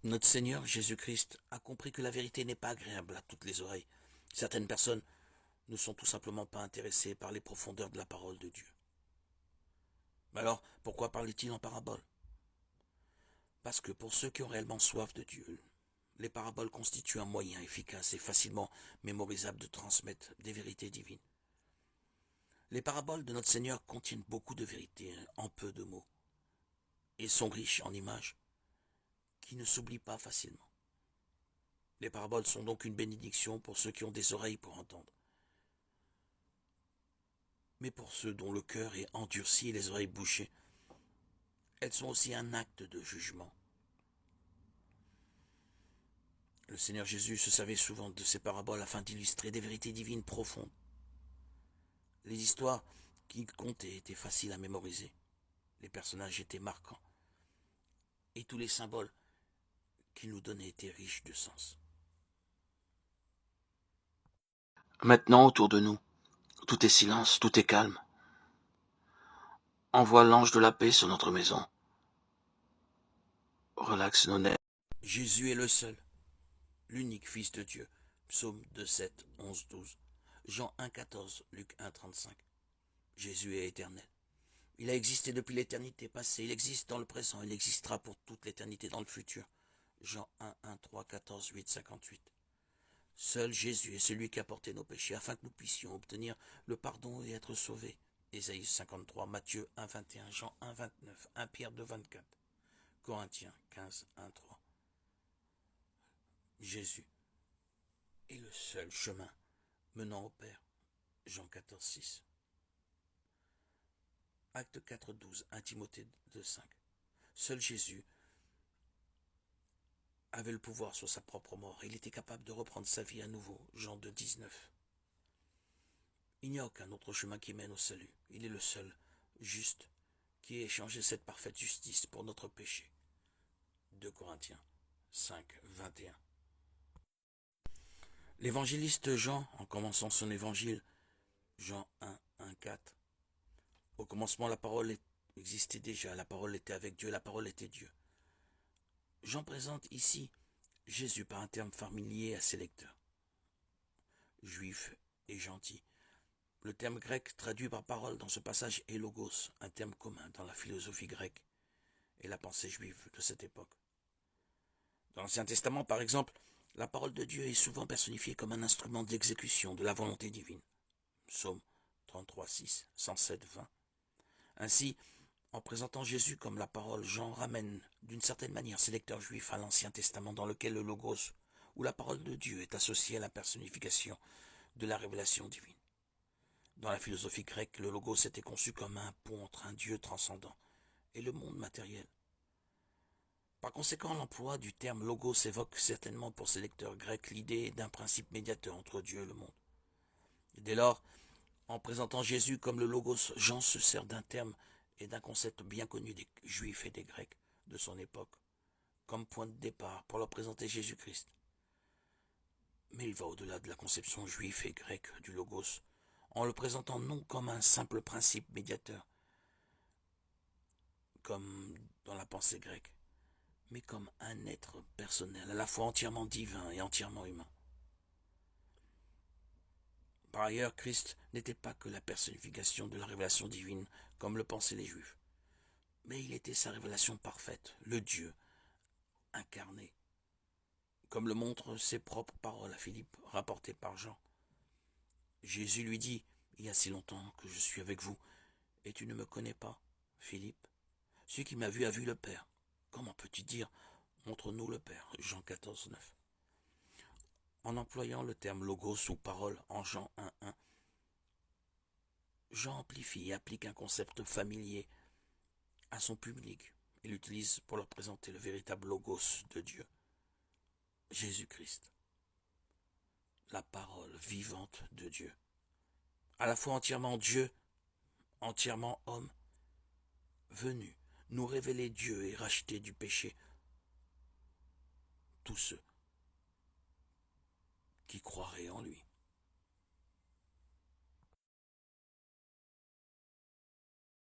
Notre Seigneur Jésus-Christ a compris que la vérité n'est pas agréable à toutes les oreilles. Certaines personnes ne sont tout simplement pas intéressées par les profondeurs de la parole de Dieu. Mais alors, pourquoi parlait-il en parabole? Parce que pour ceux qui ont réellement soif de Dieu, les paraboles constituent un moyen efficace et facilement mémorisable de transmettre des vérités divines. Les paraboles de notre Seigneur contiennent beaucoup de vérités en peu de mots et sont riches en images qui ne s'oublient pas facilement. Les paraboles sont donc une bénédiction pour ceux qui ont des oreilles pour entendre. Mais pour ceux dont le cœur est endurci et les oreilles bouchées, elles sont aussi un acte de jugement. Le Seigneur Jésus se servait souvent de ces paraboles afin d'illustrer des vérités divines profondes. Les histoires qu'il contait étaient faciles à mémoriser. Les personnages étaient marquants. Et tous les symboles qu'il nous donnait étaient riches de sens. Maintenant, autour de nous, tout est silence, tout est calme. Envoie l'ange de la paix sur notre maison. Relaxe nos nerfs. Jésus est le seul, l'unique Fils de Dieu. Psaume 2, 7, 11, 12. Jean 1, 14, Luc 1, 35. Jésus est éternel. Il a existé depuis l'éternité passée, il existe dans le présent, il existera pour toute l'éternité dans le futur. Jean 1, 1, 3, 14, 8, 58. Seul Jésus est celui qui a porté nos péchés afin que nous puissions obtenir le pardon et être sauvés. Ésaïe 53, Matthieu 1, 21, Jean 1, 29, 1 Pierre 2, 24, Corinthiens 15, 1, 3. Jésus est le seul chemin menant au Père. Jean 14, 6. Acte 4, 12, 1 Timothée 2, 5. Seul Jésus avait le pouvoir sur sa propre mort. Il était capable de reprendre sa vie à nouveau. Jean 2, 19. Il n'y a aucun autre chemin qui mène au salut. Il est le seul, juste, qui ait échangé cette parfaite justice pour notre péché. 2 Corinthiens 5, 21. L'évangéliste Jean, en commençant son évangile, Jean 1, 1, 4. Au commencement, la parole existait déjà, la parole était avec Dieu, la parole était Dieu. Jean présente ici Jésus par un terme familier à ses lecteurs. Juif et gentil. Le terme grec traduit par parole dans ce passage est logos, un terme commun dans la philosophie grecque et la pensée juive de cette époque. Dans l'Ancien Testament, par exemple, la parole de Dieu est souvent personnifiée comme un instrument d'exécution de la volonté divine. Psaume 33, 6, 107, 20. Ainsi, en présentant Jésus comme la parole, Jean ramène d'une certaine manière ses lecteurs juifs à l'Ancien Testament dans lequel le logos, ou la parole de Dieu, est associée à la personnification de la révélation divine. Dans la philosophie grecque, le logos était conçu comme un pont entre un Dieu transcendant et le monde matériel. Par conséquent, l'emploi du terme logos évoque certainement pour ses lecteurs grecs l'idée d'un principe médiateur entre Dieu et le monde. Et dès lors, en présentant Jésus comme le logos, Jean se sert d'un terme et d'un concept bien connu des Juifs et des Grecs de son époque, comme point de départ pour leur présenter Jésus-Christ. Mais il va au-delà de la conception juive et grecque du logos, en le présentant non comme un simple principe médiateur, comme dans la pensée grecque, mais comme un être personnel, à la fois entièrement divin et entièrement humain. Par ailleurs, Christ n'était pas que la personnification de la révélation divine, comme le pensaient les Juifs, mais il était sa révélation parfaite, le Dieu incarné, comme le montrent ses propres paroles à Philippe, rapportées par Jean. Jésus lui dit, « Il y a si longtemps que je suis avec vous, et tu ne me connais pas, Philippe. Celui qui m'a vu a vu le Père. Comment peux-tu dire, montre-nous le Père ?» Jean 14, 9. En employant le terme logos ou parole en Jean 1, 1, Jean amplifie et applique un concept familier à son public. Il l'utilise pour leur présenter le véritable logos de Dieu, Jésus-Christ, la parole vivante de Dieu, à la fois entièrement Dieu, entièrement homme, venu nous révéler Dieu et racheter du péché tous ceux qui croiraient en lui.